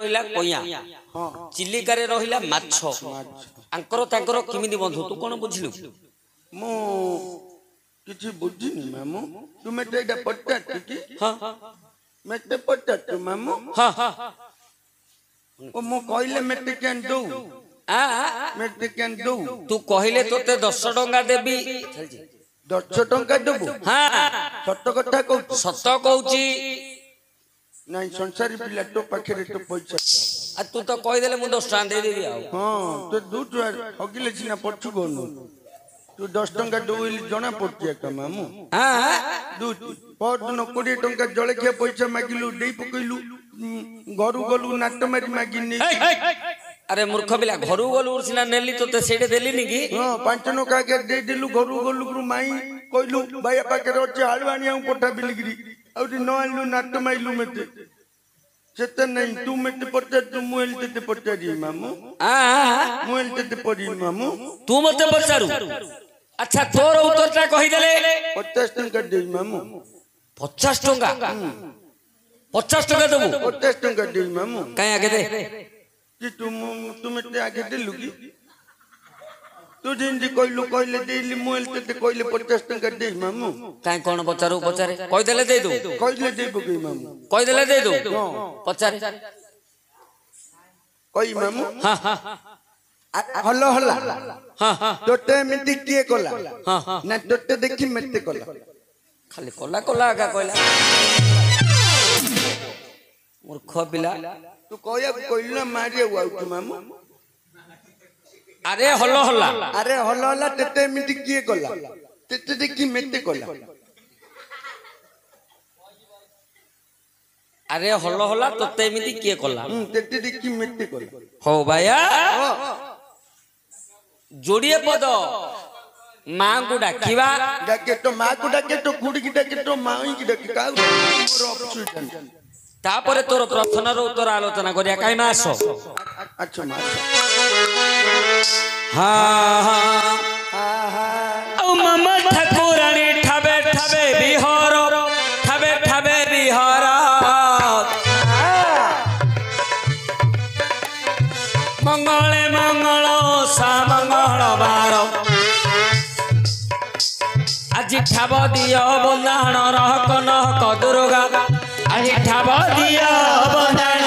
रहिला कोया चिलिका रे रहिला माछ आंकर तांकर किमिदी बंधु तू कोन बुझिलु मो किछि बुझिनी मामू तुमे तेडा पट्टा की हां मेते पट्टा तू मामू हां हां ओ मो कहले मेते कैन दो आ मेते कैन दो तू कहले तोते 10 टंका देबी 10 टंका देबो हां सत कथा कहू सत कहूची नहीं संसारी पिला तो पाखे तो पैसा आ तू तो कह देले मु 10 टंका दे देबी आ हां तो दूध हगिले छिना पछु गोनु तू 10 टंका दोइल जणा पड़ती एक मामू हां दूध पर दिन 20 टंका जळखिया पैसा मागिलु देई पकइलु घरु गलु नाट मारी मागिनी अरे मूर्ख बिला घरु गलु सिना नेली तोते सेडे देलिनी की हां पांचनो का के दे दिलु घरु गलु गुरु माई कइलु भाई पाखे अछि हालवानिया पठा बिलिगिरी औरी न आलु नाट माइलु मते सेते नहीं तू मते पड़ते तू मुएल ते पड़ते मामू मुएल ते पड़ी मामू तू मते पचारू अच्छा तोर उत्तरटा कहि देले 50 टंका दे मामू 50 टंका 50 टंका देबू 50 टंका दे मामू काई आगे दे कि तुम ते आगे देलु की तू जिंदी कहलु कहले देली मोबाइल ते कहले 50 टंका दे मामू काई कोन पचारू पचारे कहि देले दे दू कहले देबो की मामू कहि देले दे दू पचारे कहि मामू हां हां हल्ला हल्ला हां हां तोते मिति किए कोला हां हां ना तोते देखि मते कोला खाली कोला कोला का कहला मूर्ख पिला तू कहया कहलु मारिया आउ मामू अरे हल्ला हल्ला अरे हल्ला हल्ला तते मिति किए कोला तते देखि मते कोला अरे हल्ला हल्ला तते एमिति किए कला तते देखि मते कोला हो भाया जोड़िए पद मां को डाकिबा डाके तो मां को डाके तो खुड़ी की डाके तो माई की डाके का मोर ऑप्शन तापरे तोर प्रश्न रो उत्तर आलोचना करिया काई मास अच्छा मास हां हां ओ मम ठाकुरानी ठाबे ठाबे बिहार ठाबे ठाबे बिहार मंगले मंगल सा मंगलवार आज ठाब दियो बंदाण रहक नहक दुर्गा आज ठाब दियो बंदाण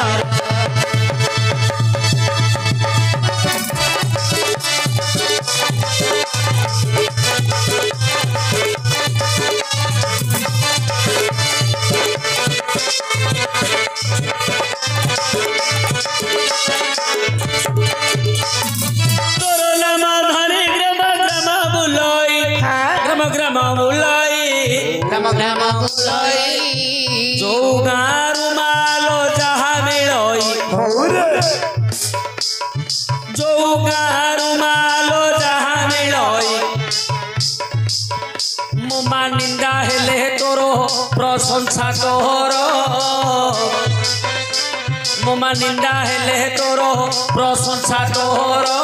जो गारू मालो जहा मिलोई जो गारू मालो जहा मिलोई मुमा निंदा हेले तोरो प्रशंसा तोरो मुमा निंदा हेले तोरो प्रशंसा तोरो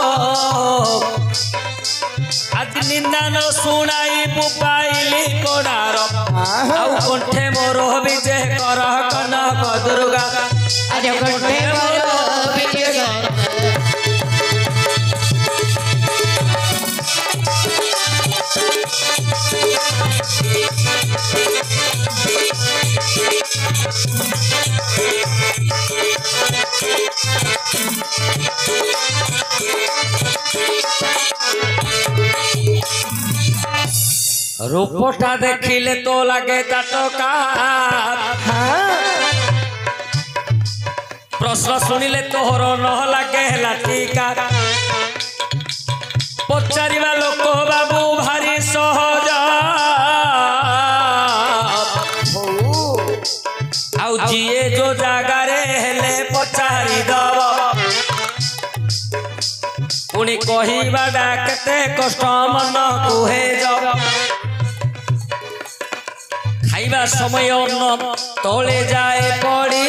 आज निंदा न सुनाई पुपाइली कोडार आउ कंठे मोर विजय करह कनक दुर्गा आज कंठे मोर विजय रूपटा देखिले तो लगे टका प्रश्न सुनिले तोहर न लगे लाठिका पचारिबा लोक बाबू भारी सहज आउ जिए जो जगार हेले पचारि दब पुणी कहवाटा केते कष्ट मन कुहे जब खाइबा समय अन्न तले जाए पड़ी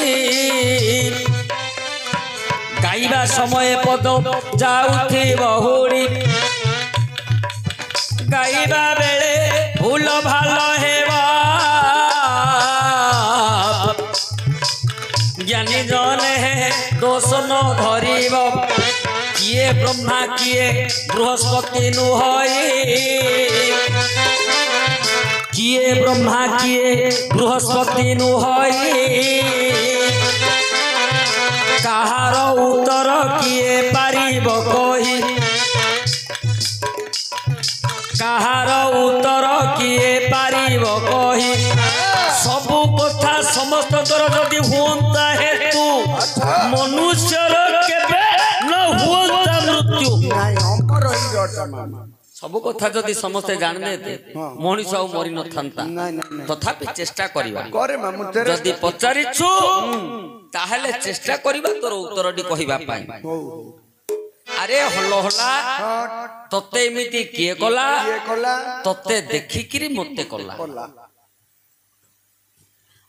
गाइबा समय पद जाउथि बहुड़ी गाइबा बेले भूल भाल हेबा ज्ञानी जन है दोष न धरिब किए ब्रह्मा किए बृहस्पति नुहई किए ब्रह्मा किए बृहस्पति नुहई कहार उत्तर किए पारिब कही कहार उत्तर किए पारिब कही सबु कथा समस्त जदि हुअंता हेतु मनुष्यर केबे न हुअंता मृत्यु सबु कथा जदि समस्ते जानते मनीष आउ मरी न थांता तथापि चेष्टा करिबा जदि पचारिछु ताहले चेष्टा करिबा तोर उत्तरटी कहिबा पाई अरे हलो हला तते एमिति किए कला तते देखिकिरी मते कला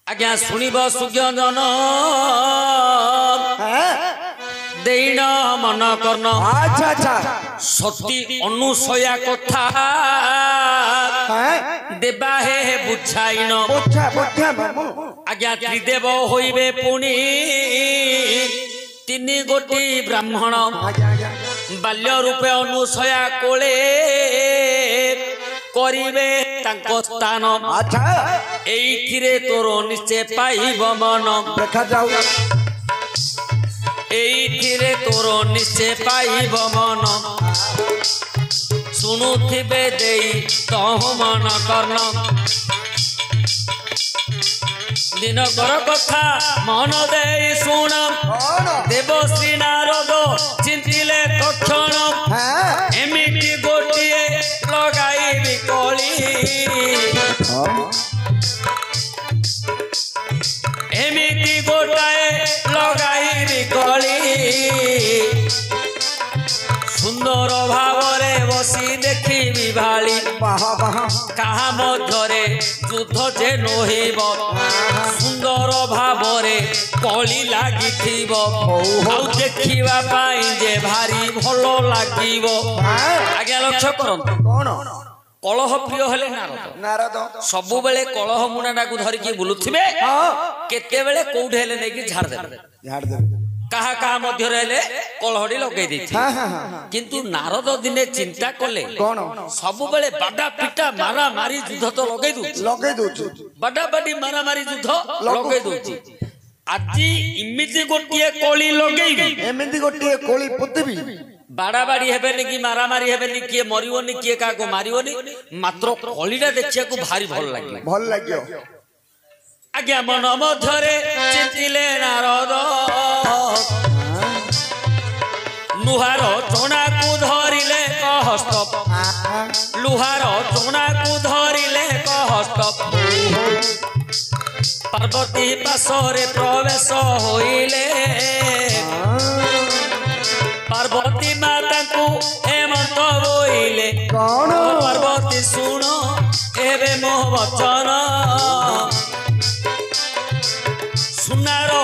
आज्ञा सुनिब सुज्ञजन देन मन कर्ण अच्छा अच्छा सती अनुसया कथा देबा हे बुझाइन आज्ञा त्रिदेव होइबे पुणी तीन गोटी ब्राह्मण बाल्य रूपे अनुसया कोले करिबे तांको स्थान एइथिरे तोर निश्चय पाइब मन देखा जाऊ एइथिरे तोर निश्चय पाइब मन सुनुथिबे देई तह मन कर्ण दिनकर कथा मन दे शुण देवश्री नारद चिंतिले तक्षण एमिति गोटिए लगाई कली एमिति गोटाए लगाई कली सुंदर भावरे बसी देखी भाली कहा मध्यरे युद्ध जे नहिब सुंदर भावरे कली लागिथिब आउ देखिबा पाई जे भारी भलो लागिब आज्ञा लक्ष्य करंतु कौन कलह प्रिय हेले नारद सबु बेले कलह मुनाटा को धरिकी बुलुथिबे केते बेले कोउठे हेले नै कि झाड़ दे कहा कहा मध्य रहले कलहड़ी लगे देथि किंतु नारद दिने चिंता कले सबु बेले बाडा पिटा मारा मारी युद्ध तो लगे दउछु बाडा बाडी मारा मारी युद्ध लगे दउछु आजी इमिति गोटिए कोली लगेई एमिति गोटिए कोली पुतबी बाड़ा बाड़ी हेबेनी कि मारा मारी हेबेनी किए मरिवनी किए का को मारिवनी मात्र कोलीटा देखिया को भारी भल लागियो आज्ञा मन मध्यरे चिंतिले नारद लुहार चोणा को धरिले कहस्त लुहार चोणा को धरिले कहस्त पार्वती पासरे प्रवेश होइले पार्वती माता को हेमंत बोइले पार्वती सुनो एबे मो वचन सुनारो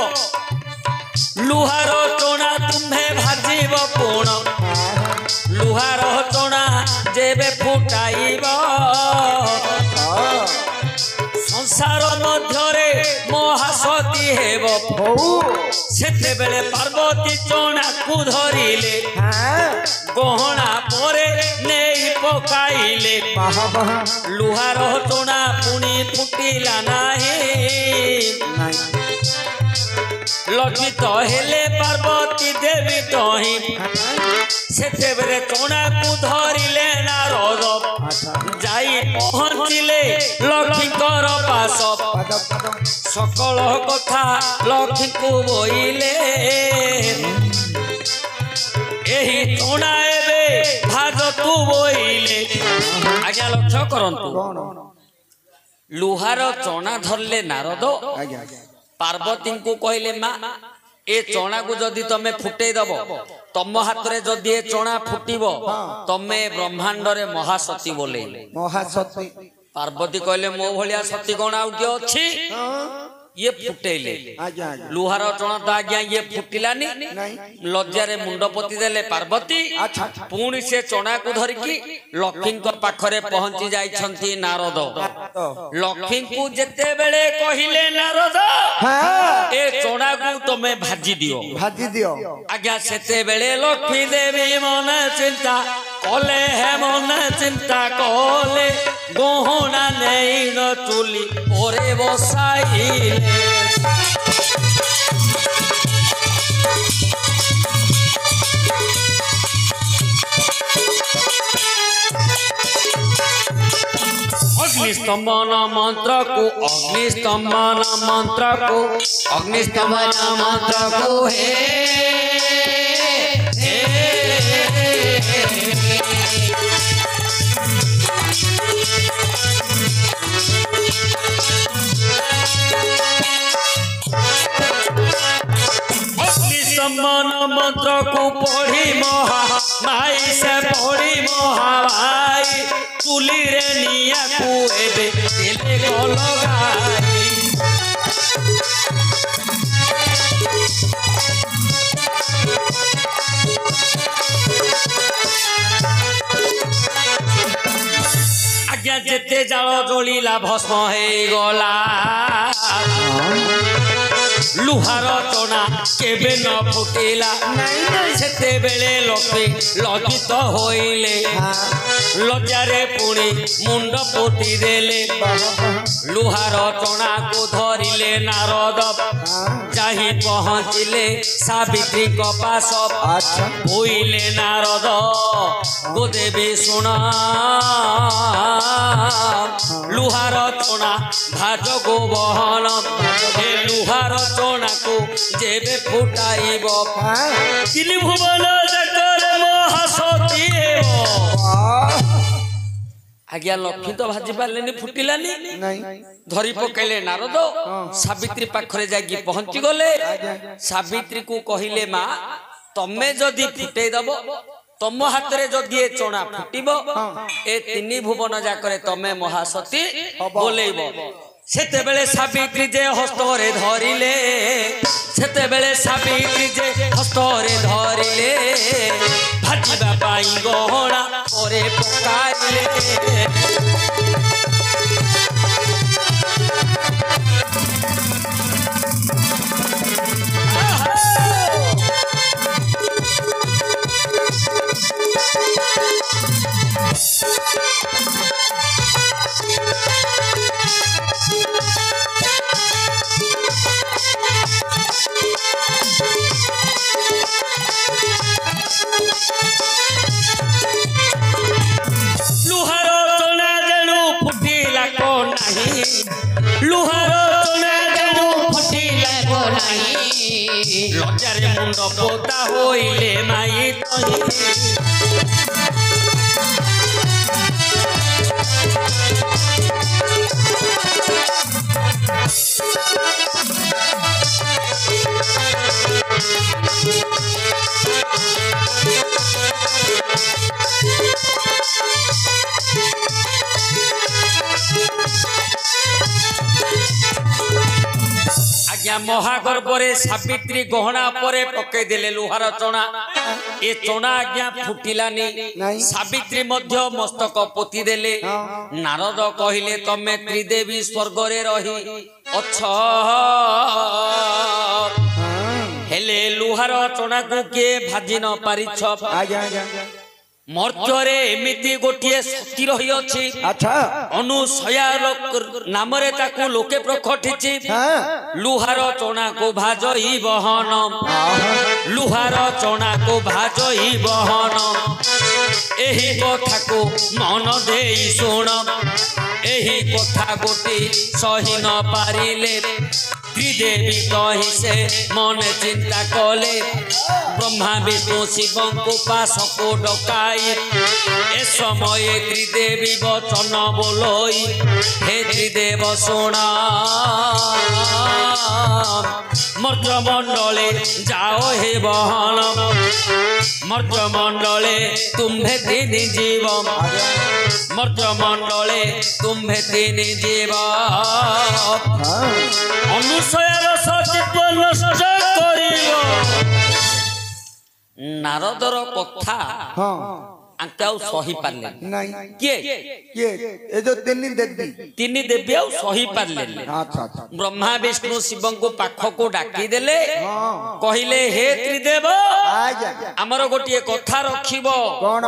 लुहार चोणा तुम्हें भाजीब पुण लुहार चोणा जेबे फुटाइब संसार मध्यरे महासती हेब सेते बेले पार्वती चोणा को धरिले गहना परे नेई पकाइले लुहार चोणा पुणी फुटिला नाही लज्जित हेले पार्वती देवी तही सेते बेले चोणा को धरिले नारद जाई पहुंचिले लक्ष्मीकर पास सकल कथा लक्ष्मी को बोइले एही चोणा एबे भाज तू बोइले आज्ञा लक्ष्य करंतु लुहार चोणा धरले नारद पार्वती को कहले माँ ए चोणा को जदि तमे फुटे दब तम हाथ रे जदि ए चोणा फुटिब तमे ब्रह्मांड रे महासती बोले महासती पार्वती कहले मो भलिया सती कोन आउ के अछि ये फुटेले आज्ञा आज्ञा लुहार चणा तो आज्ञा ये फुटिलानी नहीं लज्जारे मुंड पोति देले पार्वती अच्छा पुणी से चणा को धरिकी लक्ष्मी पाखरे पहुंची जाइछंती नारद तो लक्ष्मी को जेते बेले कहिले नारद हाँ ए चणा को तमे भाजी दियो भाजी दियो आज्ञा सेते बेले लक्ष्मी देवी मन चिंता कले हे मन चिंता कले गहना नहीं न चुली ओरे बसाइले अग्निस्तंभन मंत्र को अग्निस्तंभन मंत्र को अग्निस्तंभन मंत्र को अग्निस्तंभन मंत्र को पढ़ी महा माई से पढ़ी महाभाई चुली रे निया को एबे तेले को लगाई आज्ञा जेते जाल जलिला भस्म हे गला लुहार चणा केबे न फुटिला सेते बेले लक्ष्मी लज्जित होइले लज्जारे पुणी मुंड पोति देले लुहार चणा को धरिले नारद जाहि पहुँचिले सावित्री को पास होइले नारद गोदेवी सुन लुहार चणा भाज गो बहन हे लुहार चणा को जेबे फुटाइब तिनि भुवन जकर महासती आज्ञा लक्ष्मी तो भाजी पारे फुटिलानी धरी पकेले नारद सावित्री पाखरे जाकि पहुंची गले सावित्री को कहिले माँ तमे जदि फुटे दब तम हाथ रे जदि ए चणा फुटिब ए तिनि भुवन जाकरे तमे महासती बोलेब सेते बेले सावित्री जे हस्तरे धरिले सेते बेले सावित्री जे हस्तरे धरिले भाजिबा पाई गहना ओरे पकाइले लज्जारे मुंड पोता होइले माई आज्ञा महागर्भरे सावित्री गहना परे पके देले लुहार चणा ए चणा आज्ञा फुटिलानी सावित्री मध्य मस्तक पोति देले नारद कहिले तमे त्रिदेवी स्वर्ग रे रही अच्छ हेले लुहार चणा को के भाजी न पारिछ मर्त्यरे एमिति गोटिए शक्ति रही अछि अच्छा अनुसया नाम रे ताकू लोके प्रकटिछि लुहार चणा को भाजई बहन लुहार चणा को भाजई बहन एही कथा को मन देई सुन एही कथा गोटी सही न पारिले त्रिदेवी कही से मन चिंता कले ब्रह्मा विष्णु शिव को पास को डकाई ए समय त्रिदेवी वचन बोलोई हे त्रिदेव सोना मर्त्य मंडले जाओ हे बहन मर्त्य मंडले तुम्हें तीन जीव मर्त्य मंडले तुम्हें तीन जीव अनुसयर सचिव नष्ट करिव नारदर कथा आंके आउ सही पारले नहीं किए ये जो तीन देवी आउ सही पारले अच्छा अच्छा ब्रह्मा विष्णु शिव को पाख को डाकी देले कहिले हे त्रिदेव आमर गोटे कथा रखिबो कौन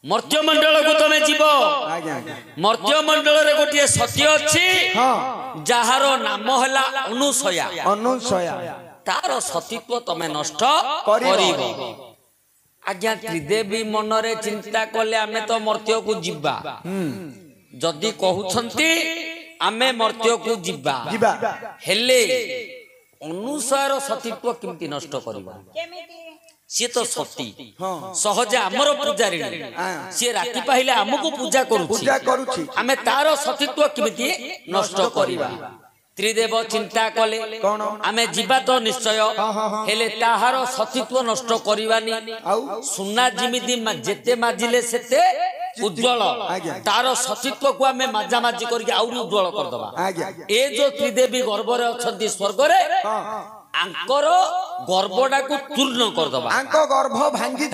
मर्त्य मंडल को तमे जीव मर्त्य मंडल रे गोटे सती अछि जहार नाम हला अनुसया अनुसया तार सतीत्व तमे नष्ट करिबो आज्ञा त्रिदेवी मनरे चिंता कले आमे तो मर्त्य को जीवा जदि कहउछंती आमे मर्त्य को जीवा हेले अनुसार सतीत्व किमती नष्ट करबा सी तो सती सहजे आमर पुजारिणी सी राति पाहिले हमको पूजा करूछि आमे तार सतीत्व किमती नष्ट करबा त्रिदेव चिंता कले आमे जीवा तो निश्चय हेले ताहार सतीत्व नष्ट करिवानी सुना जिमिति जेते माजिले सेते उज्जवल तार सतीत्व को आमे माजा माजी करके आउरी उज्जवल कर दबा ए जो त्रिदेवी गर्भ रे अछंती स्वर्ग रे आंकर गर्भडा को चूर्ण कर दबा आंक गर्भ भांगी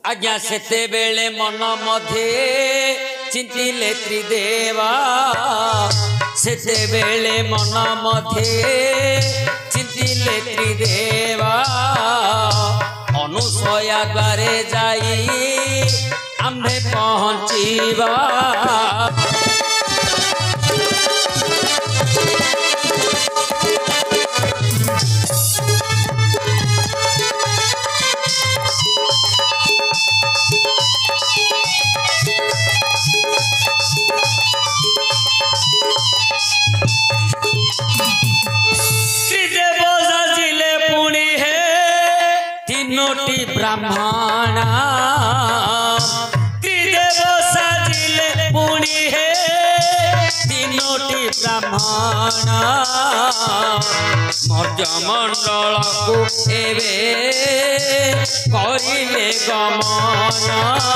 आज्ञा सेते बेले मन मध्ये चिंतिले त्रिदेवा सेते बेले मन मध्ये चिंतिले त्रिदेवा अनुसया द्वारे जाई आम्भे पहुंचीबा ब्राह्मण त्रिदेव साजिले पुणी हे तीनोटी ब्राह्मण मर्त्य मंडल को एवे करिले गमन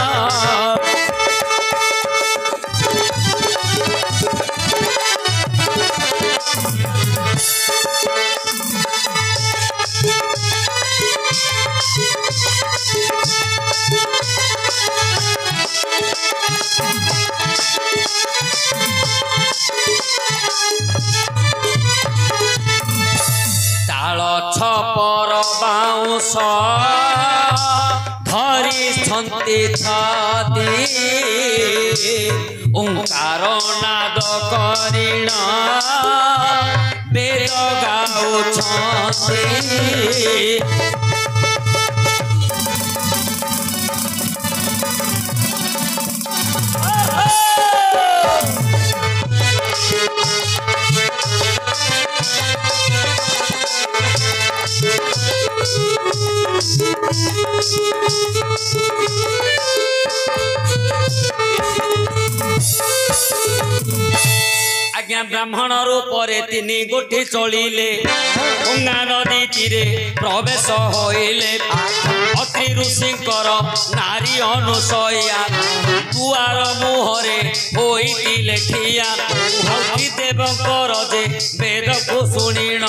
छपर बाउंस धरी छंती छाती ओंकार नाद करिण बेद गाउछंती आज्ञा ब्राह्मण रूपरे तीनी गोठी चलिले गंगा नदी तीरे प्रवेश होइले अति ऋषिंकर नारी अनुसया दुआर मुहरे होइतिले ठिया भक्ति देवकर जे वेद को शुणिण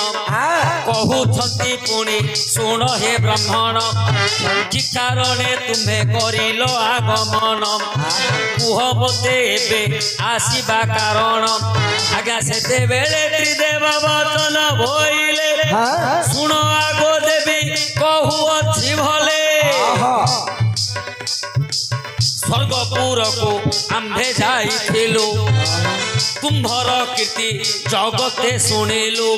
कहउछंती पुणी सुण हे ब्राह्मण कि कारणे तुम्हे करिलो आगमन कुह मते एबे आसीबा कारण आज्ञा सेते बेले त्रिदेव वचन भइले सुण आगो देवी कहू अछि भले स्वर्गपुर को आम्भे जाइथिलु तुम्भर कीर्ति जगते शुणिलु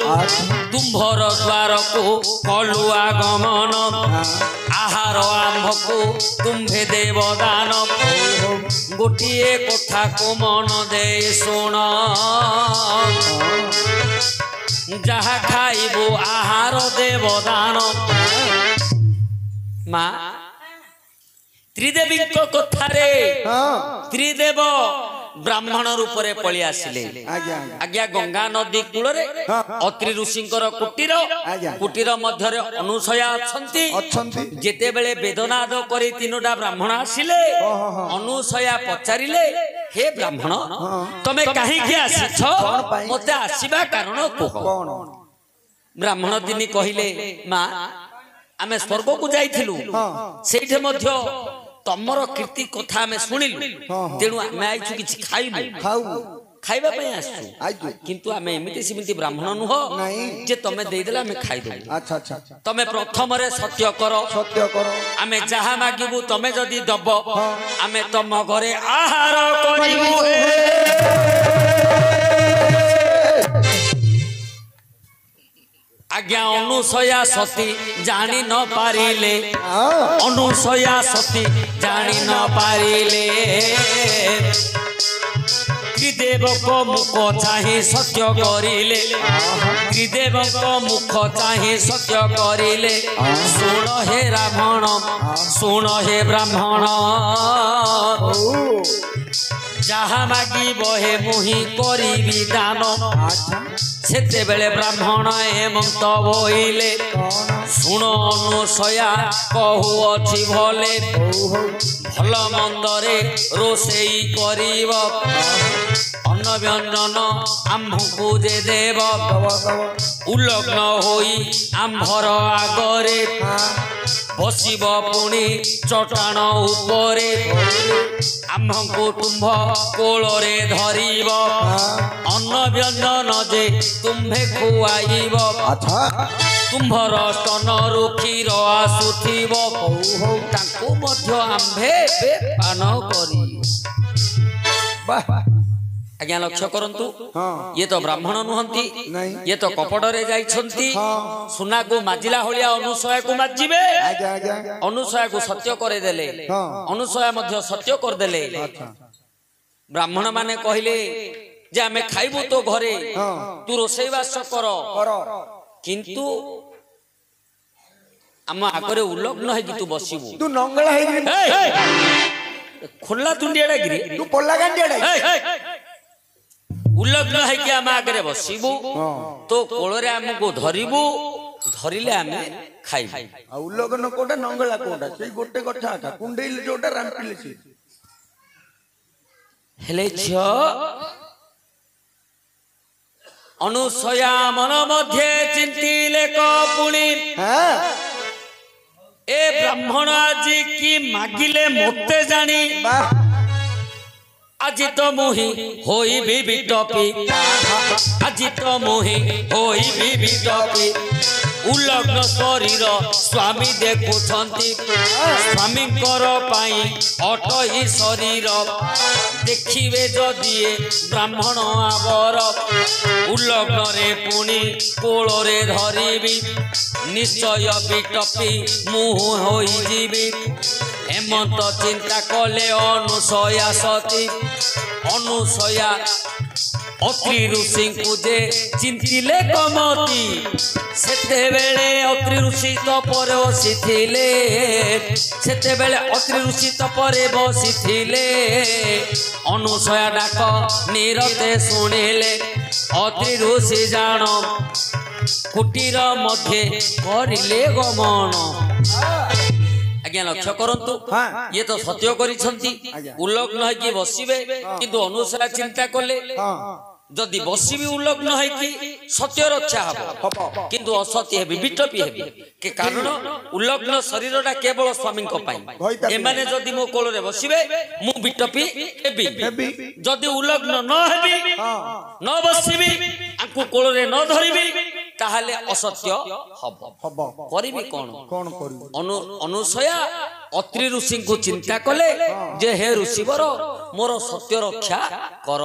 तुम्भर द्वार को कलु आगमन आहार आम्भ को तुम्भे देवदान गोटिए कथा को मन दे शुण जहा खाइबु आहार देवदान माँ त्रिदेवी कथा रे त्रिदेव ब्राह्मण रूप रे पळि आसिले आज्ञा गंगा नदी कूल रे अत्रि ऋषिंकर कुटीर कुटीर मध्य रे अनुसया अछंती जेते बेले वेदनाद करी तीनोटा ब्राह्मण आसिले अनुसया पचारिले हे ब्राह्मण तमे काहे कि आसिछ मते आसीबा कारण कोन ब्राह्मण दिनी कहिले मां आमे स्वर्ग को जाइथिलु सेठे मध्य तमर कीर्ति कथा में शुणिलु तेणु आमे आइछु किछि खाइबु खाइबा पय आसु किंतु आमे एमिति सिमिति ब्राह्मण नुह जे तमे देइ देला आमे खाइ देबु अच्छा अच्छा तमे प्रथम रे सत्य करो आमे जहा मागिबु तमे जदी दब आमे तम घरे आहार करिबु आज्ञा अनुसया सती जानी न पारिले अनुसया सती जानी न पारिले त्रिदेव को मुख चाहे सत्य करिले त्रिदेव को मुख चाहे सत्य करिले सुन हे रावण सुन हे ब्राह्मण जहा मागी बहे मुही करी दान सेते बेले ब्राह्मण हेमंत बोइले सुन अनुसया कहु अछि भले भल मंदरे रोसेई करिब अन्न व्यंजन आम्भकु जे देव उल्लग्न होई आम्भर आगरे बसिब पुणी चटाण उपरे आम्भकु तुम्भ कोलरे धरिब अन्न व्यंजन जे तुम्भे खुआइब तुम्भर स्तन क्षीर आसुथिब ताको मध्य आम्भे पान करी आज्ञा लक्ष्य करंतु ये तो ब्राह्मण नुहंती ये तो कपड़रे जाइछंती सुना को माजिला होलिया अनुसया को माजिबे अनुसया को सत्य करे देले अनुसया मध्य सत्य कर देले ब्राह्मण माने कहिले जे आमे खाइबु तो घरे तू रोसई बास कर किंतु हम आगरे उल्लग्न है कि तू बसिबु तू नंगला है खोला तुंडियाडा गिरी तू पोल्ला गांडियाडा उल्लग्न है कि आम आगे बसबू तो कोलरे आमको धरबू धरिले आमे खाइबू उल्लग्न कोटा नंगला कोटा से गोटे कथा था कुंडेइले जोटा रामपिले से हेले छ अनुसया मन मध्ये चिंतिले कपुणी ए ब्राह्मण आजी की मागिले मते जानी আজি তো মুহি হইবি বিটপি আজি তো মুহি হইবি বিটপি উল্লগ্ন শরীর স্বামী দেখুছন্তি স্বামীঙ্কর পাই অটই শরীর দেখিবে যদিয়ে ব্রাহ্মণ আবর উল্লগ্নরে পুনি কোলরে ধরিবি নিশ্চয় বিটপি মুহ হইଯିবি हेमंत चिंता कले अनुसया सती अनुसया अत्रि ऋषि को जे चिंतिले कमती सेते बेले अत्रि ऋषि तपरे बसिथिले सेते बेले अत्रि ऋषि तपरे बसिथिले अनुसया डाक निरते शुणिले अत्रि ऋषि जान कुटीर मध्य करिले गमन आज्ञा लक्ष्य करंतु ये तो सत्य करिसंती उल्लग्न है कि बसिबे किंतु अनुसया चिंता कले जदि बसिबी उल्लग्न है कि सत्य रक्षा हबो किंतु असत्य हेबी बिटपी हेबी के कारण उल्लग्न शरीरटा केवल स्वामी को पाई एमाने जदि मो कोल रे बसिबे मु बिटपी हेबी जदि उल्लग्न न हेबी न बसिबी आकु कोल रे न धरिबी ताहले असत्य हब हब करिबी कोन कौन करू अनुसया अत्रि ऋषि को चिंता कले जे हे ऋषिवर मोर सत्य रक्षा कर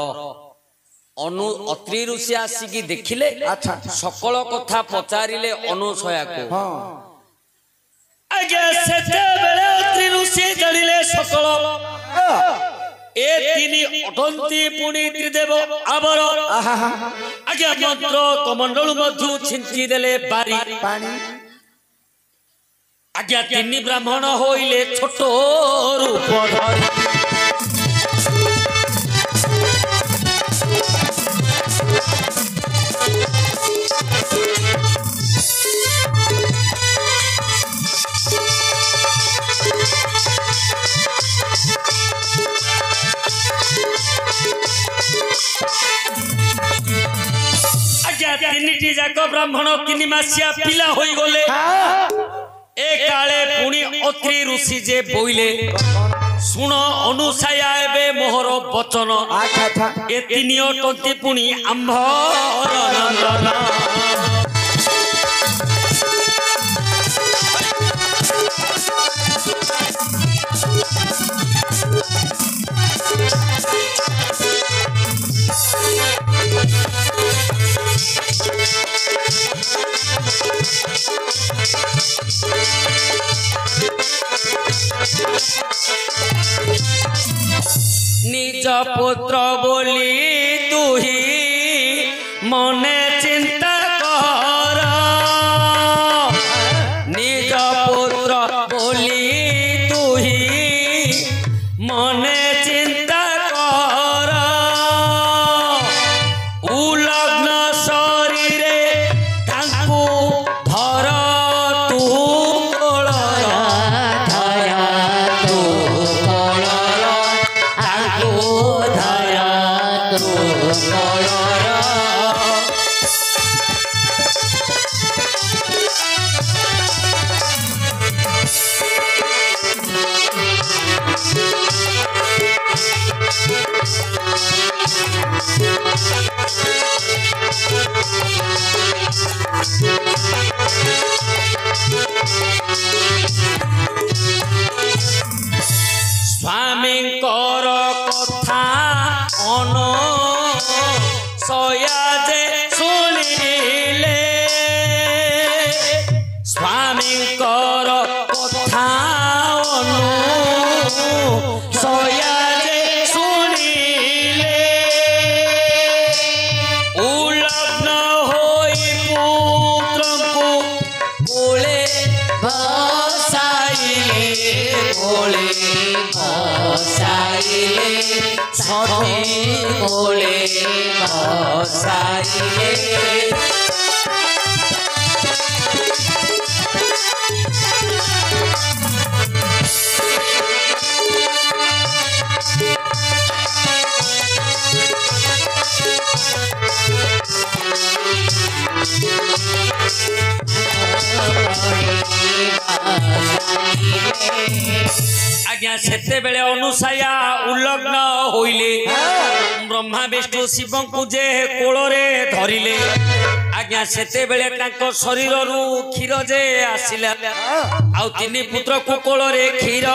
अत्रि ऋषि आसिकी देखिले अच्छा सकल कथा पचारिले अनुसया को हां आगे सेते बेले अत्रि ऋषि जणिले सकल ए तिनी अटंती पुणी त्रिदेव आबर आगे मंत्र कमंडल मधु छिंची देले बारी पानी आज्ञा तिनी ब्राह्मण होइले छोट रूप धरि तीन जाक ब्राह्मण 3 मासिया पिला होई गले ए काले पुणी अत्रि ऋषि जे बोइले सुन अनुसाया एबे मोहर वचन अच्छा ए 3 अटंती पुणी आंभर नंदन निज पुत्र बोली तुही मने चिंता कर निज पुत्र बोली तुही मने चिंता कर उलग्न शरीरे तांकु धर तू स्वामी कथा अन सयाजे शुणिले स्वामी कथा अनु सयाजे शुणिले उलग्न होई पुत्र को कोले बसाइले कोले बसाइले सती कोले बसाइले आज्ञा सेते बेले अनुसाया उल्लग्न होइले ब्रह्मा विष्णु शिव को जे कोଳରେ धरिले आज्ञा सेते बेले तांको शरीर रु क्षीर जे आसिला आउ 3 पुत्र को कोଳରେ क्षीर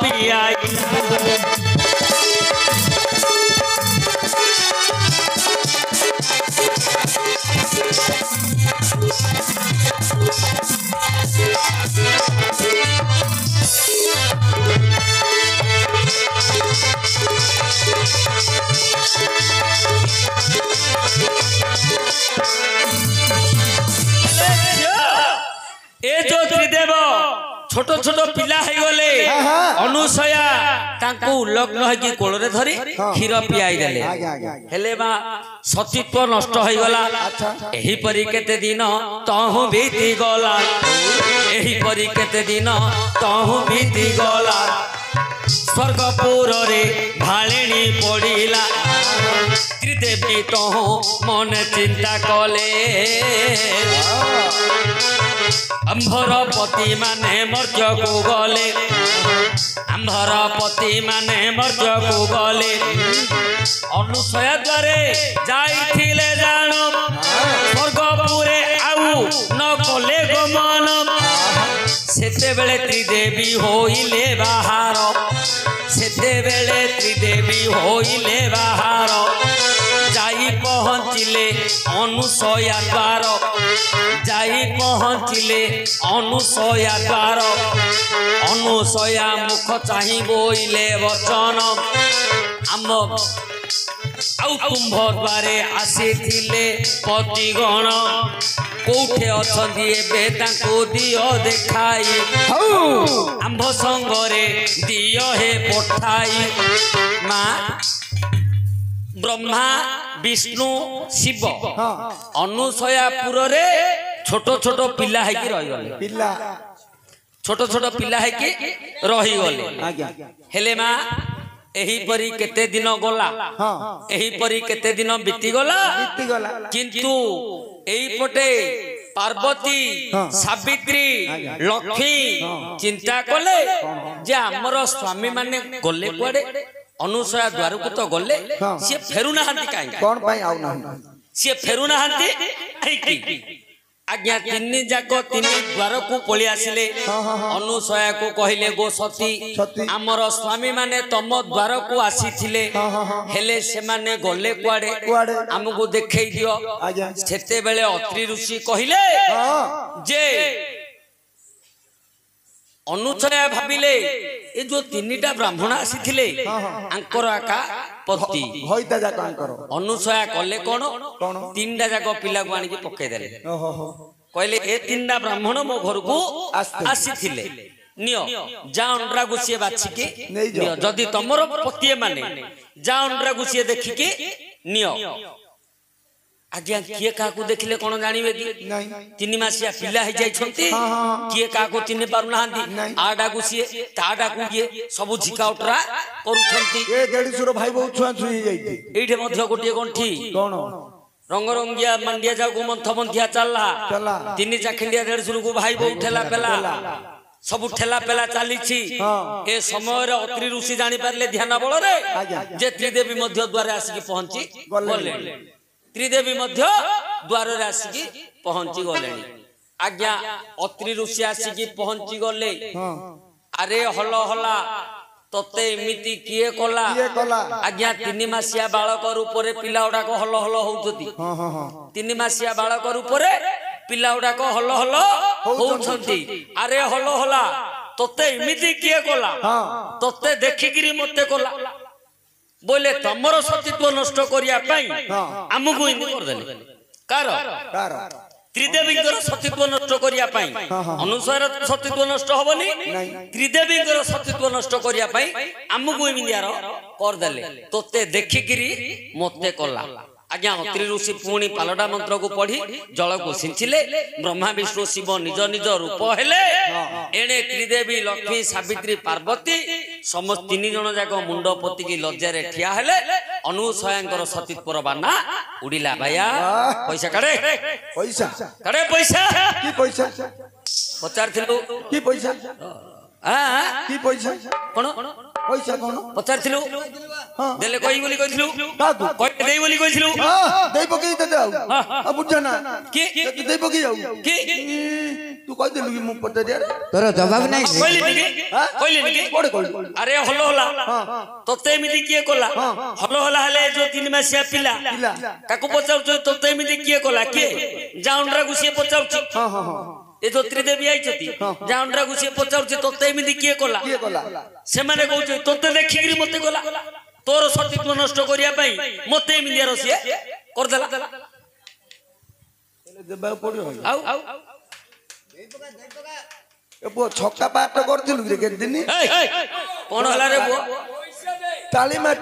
पियाई ए जो त्रिदेव छोट छोट पिला है गले अनुसया तांको लग्न है कि कोଳରେ धरी क्षीर पियाई देले हेले बा सतीत्व नष्ट है गला एही परि केते दिन तहु बीती गला एही परि केते दिन तहु बीती गला स्वर्गपुर रे भालेणी पड़िला त्रिदेवी तहु मन चिंता कले आंभर पति माने मर्त्य को गले आंभर पति माने मर्त्य को गले अनुसया द्वारे जाइथिले जानो स्वर्गपुरे ସେତେବେଳେ ତ୍ରିଦେବୀ ହୋଇଲେ ବାହାର ସେତେବେଳେ ତ୍ରିଦେବୀ ହୋଇଲେ ବାହାର ଯାଇ ପହଞ୍ଚିଲେ ଅନୁସୟା ଦ୍ୱାର ଯାଇ ପହଞ୍ଚିଲେ ଅନୁସୟା ଦ୍ୱାର ଅନୁସୟା ମୁଖ ଚାହିଁ ବୋଇଲେ ବଚନ ଆମ ଆଉ ତୁମ୍ଭ ଦ୍ୱାରେ ଆସିଥିଲେ ପତିଗଣ କୋଉଠି ଅଛନ୍ତି ଏବେ ତାଙ୍କୁ ଦିଅ ଦେଖାଇ ଆମ୍ଭ ସଙ୍ଗରେ ଦିଅ ହେ ପଠାଇ ମା ବ୍ରହ୍ମା ବିଷ୍ଣୁ ଶିବ ଅନୁସୟାପୁରରେ ଛୋଟ ଛୋଟ ପିଲା ହେଇକି ରହିଗଲେ ଛୋଟ ଛୋଟ ପିଲା ହେଇକି ରହିଗଲେ ହେଲେ ମା ଏହିପରି କେତେ ଦିନ ଗଲା ଏହିପରି କେତେ ଦିନ ବିତିଗଲା କିନ୍ତୁ ଏଇପଟେ ପାର୍ବତୀ ସାବିତ୍ରୀ ଲକ୍ଷ୍ମୀ ଚିନ୍ତା କଲେ ଯେ ଆମର ସ୍ୱାମୀ ମାନେ ଗଲେ କୁଆଡେ ଅନୁସୟା ଦ୍ୱାରକୁ ତ ଗଲେ ସିଏ ଫେରୁନାହାନ୍ତି କାହିଁକି କଣ ପାଇଁ ଆଉନାହାନ୍ତି ସିଏ ଫେରୁନାହାନ୍ତି କାହିଁକି ଆଜ୍ଞା ତିନି ଯାକ ତିନି ଦ୍ୱାରକୁ ପଳେଇ ଆସିଲେ ଅନୁସୟାକୁ କହିଲେ ଗୋ ସତୀ ଆମର ସ୍ୱାମୀ ମାନେ ତମ ଦ୍ୱାରକୁ ଆସିଥିଲେ ହେଲେ ସେମାନେ ଗଲେ କୁଆଡେ ଆମକୁ ଦେଖେଇ ଦିଅ ସେତେବେଳେ ଅତ୍ରି ଋଷି କହିଲେ ଯେ ଅନୁସୟା ଭାବିଲେ ଏ ଯୋଉ ତିନିଟା ବ୍ରାହ୍ମଣ ଆସିଥିଲେ ଆଙ୍କର ଆକା ପତି ଅନୁସୟା କଲେ କଣ ତିନିଟା ଯାକ ପିଲାକୁ ଆଣିକି ପକେଇଦେଲେ କହିଲେ ଏ ତିନିଟା ବ୍ରାହ୍ମଣ ମୋ ଘରକୁ ଆସିଥିଲେ ନିଅ ଯା ଅଣ୍ଡରାକୁ ସିଏ ବାଛିକି ନିଅ ଯଦି ତମର ପତି ମାନେ ଯା ଅଣ୍ଡରାକୁ ସିଏ ଦେଖିକି ନିଅ ଆଜ୍ଞା କିଏ କାହାକୁ ଦେଖିଲେ କଣ ଜାଣିବେ କି ତିନି ମାସିଆ ପିଲା ହେଇଯାଇଛନ୍ତି କିଏ କାହାକୁ ଚିହ୍ନି ପାରୁନାହାନ୍ତି ଆଡାକୁ ସିଏ ତାଡାକୁ କିଏ ସବୁ ଝିକା ଉଟରା କରୁଛନ୍ତି ଏଇଠି ମଧ୍ୟ ଗୋଟିଏ ଗଣ୍ଠି ରଙ୍ଗରଙ୍ଗିଆ ମାଣ୍ଡିଆ ଯାକୁ ମନ୍ଥ ମନ୍ଥିଆ ଚାଲିଲା ତିନି ଚାଖିଣ୍ଡିଆ ଦେଢଶୁରକୁ ଭାଇ ବୋଉ ଠେଲା ପେଲା ସବୁ ଠେଲା ପେଲା ଚାଲିଛି ଏ ସମୟରେ ଅତ୍ରି ଋଷି ଜାଣିପାରିଲେ ଧ୍ୟାନ ବଳରେ ଯେ ତ୍ରିଦେବୀ ମଧ୍ୟ ଦ୍ୱାରରେ ଆସିକି ପହଞ୍ଚି ଗଲେ ତ୍ରିଦେବୀ ମଧ୍ୟ ଦ୍ୱାରରେ ଆସିକି ପହଞ୍ଚି ଗଲେଣି ଆଜ୍ଞା ଅତ୍ରି ଋଷି ଆସିକି ପହଞ୍ଚି ଗଲେ ଆରେ ହଲ ହଲା ତତେ ଏମିତି କିଏ କଲା ଆଜ୍ଞା ତିନି ମାସିଆ ବାଳକ ରୂପରେ ପିଲା ଗୁଡାକ ହଲ ହଲ ହଉଛନ୍ତି ତିନି ମାସିଆ ବାଳକ ରୂପରେ ପିଲା ଗୁଡାକ ହଲ ହଲ ହଉଛନ୍ତି ଆରେ ହଲ ହଲା ତତେ ଏମିତି କିଏ କଲା ତତେ ଦେଖିକିରି ମତେ କଲା बोले तमर सतीत्व नष्ट करिया पाई हमकु इन्दी कर देले कार त्रिदेवींकर सतीत्व नष्ट करिया पाई अनुसार सतीत्व नष्ट होबनी त्रिदेवींकर सतीत्व नष्ट करिया पाई हमकु इन्दियार कर देले तोते देखिकिरी मते कला आज्ञा अत्रि ऋषि पुणी पालटा मंत्र को पढ़ी जल को सिंचिले ब्रह्मा विष्णु शिव निज निज रूप हेले एणे त्रिदेवी लक्ष्मी सावित्री पार्वती समस्त तीन जन जाक मुंड पोती की लज्जा ठिया हेले अनुसयांकर सतीत्वर बाना उड़िला भैया पैसा काढे पैसा काढे पैसा की पैसा पचारथिलु की पैसा की पैसा कोन पैसा कोन पचारथिलु देले कोई बोली कहिथिलु काकू कोई देई बोली कहिथिलु देई पकई दे आ बुझना की देई पकई जाऊ की तू कह देलु कि मु पटे दे तोर जवाब नाही कहली नि कोड कहली अरे हलो होला तोते एमिति किए कोला हलो होला हले जो तीन मासिया पिला काकू पचाउ तोते एमिति किए कोला के जाउंडरा गुसिए पचाउ ए जो त्रिदेवी आइछती जाउंडरा गुसिए पचाउ तोते एमिति किए कोला से माने कहू तोते देखिगिरी मते कोला तोर सतीत्व नष्ट करिया पई मते एमितिया रसिए कर देला देबा पड़ियो आउ ए बो छक्का पाट करथिलु रे के दिन कोन हला रे बो ताली मार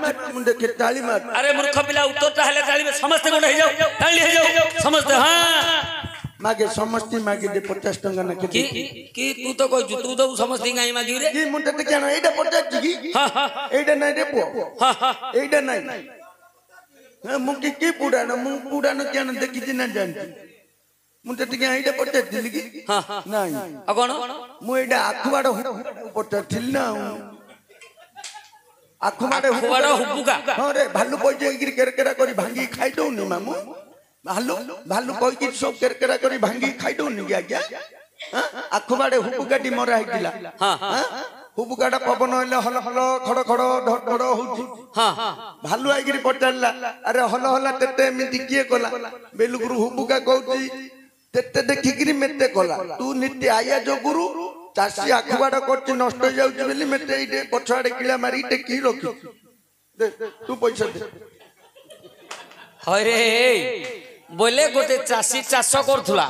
देखे ताली मार अरे मूर्ख पिला उत्तरटा हले ताली में समस्त कोन हे जाऊ ताली हे जाऊ समस्त हां मागे समस्ती मागे दे 50 टंका ना की तू तो कहू तू तो समस्ती गाई मागी रे की मुंडे ते केना एटा 50 की हां एटा नै रे बो हां एटा नै मुकी की पुडानो मु पुडानो केना देखि दिना जानती मुंडे ते एटा 50 दिली की हां नै आ कोन मु एटा आखुवाडो 50 थिल ना आखुवाडो हुबुका हां रे भालू पइजे गिर केरकेरा करी भांगी खाइ दउनी मामू भालू भालू कोई की सब केरकेरा करी भांगी खाइ दउनी आज्ञा ଆଖୁ ବାଡେ ହୁବୁକାଟି ମରା ହେଇଥିଲା ହୁବୁକାଟା ପବନ ହେଲେ ହଲ ହଲ ଖଡ ଖଡ ଧଡ ଧଡ ହଉଛି ଭାଲୁ ଆଇକିରି ପଚାରିଲା ଆରେ ହଲ ହଲା ତେତେ ଏମିତି କିଏ କଲା ବେଲୁଗୁରୁ ହୁବୁକା କହୁଛି ତେତେ ଦେଖିକିରି ମେତେ କଲା ତୁ ନିତ୍ୟ ଆୟା ଯୋଗୁରୁ ଚାଷୀ ଆଖୁ ବାଡ କରୁଛି ନଷ୍ଟ ହେଇଯାଉଛି ବୋଲି ମେତେ ଏଇଟେ ପଛ ଆଡେ କିଳା ମାରିକି ଟେକି ରଖି ତୁ ପଇସା ଦେ ହଇରେ ବୋଲେ ଗୋଟେ ଚାଷୀ ଚାଷ କରୁଥିଲା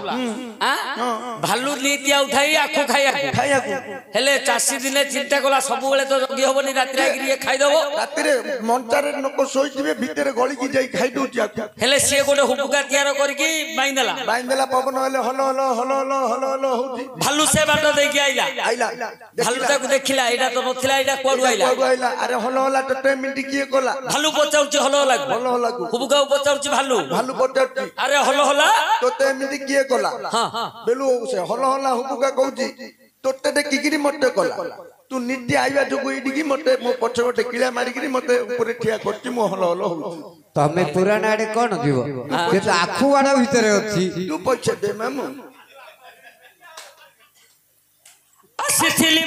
ଭାଲୁ ନିତି ଆଉଥାଇ ଆଖୁ ଖାଇବାକୁ ହେଲେ ଚାଷୀ ଦିନେ ଚିନ୍ତା କଲା ସବୁବେଳେ ତ ଜଗି ହବନି ରାତିରେ ଆଇକିରି ଖାଇଦବ ରାତିରେ ମଞ୍ଚାରେ ଲୋକ ଶୋଇଥିବେ ଭିତରେ ଗଳିକି ଯାଇ ଖାଇ ଦଉଛି ହେଲେ ସିଏ ଗୋଟେ ହୁବୁକା ତିଆର କରିକି ବାଇଦେଲା ପବନ ହେଲେ hall hall hall hall hall hall ହଉଛି ଭାଲୁ ସେ ବାଟ ଦେଇକି ଆଇଲା ଭାଲୁ ତାକୁ ଦେଖିଲା ଏଇଟା ତ ନଥିଲା ଏଇଟା କୁଆଡୁ ଆଇଲା ଆରେ ହଲ ହଲା ତତେ ଏମିତି କିଏ କଲା ଭାଲୁ ପଚାରୁଛି ହଲ ହଲାକୁ ହୁବୁକାକୁ ପଚାରୁଛି ଭାଲୁ ପଚାରୁଛି ଆରେ ହଲ ହଲା ତତେ ଏମିତି କିଏ କଲା ବେଲୁ ସେ ହଲ ହଲା ହୁବୁକା କହୁଛି ତୋତେ ଦେଖିକିରି ମତେ କଲା ତୁ ନିତ୍ୟ ଆଇବା ଯୋଗୁ ଏଇଠିକି ମତେ ମୋ ପଛ ଗୋଟେ କିଳା ମାରିକିରି ମତେ ଉପରେ ଠିଆ କରିଛି ମୁଁ ହଲ ହଲ ହଉଛି ତମେ ପୁରାଣ ଆଡେ କଣ ଯିବ ସେ ତ ଆଖୁ ବାଡ ଭିତରେ ଅଛି ତୁ ପଇସା ଦେ ମାମୁ ଆସିଥିଲି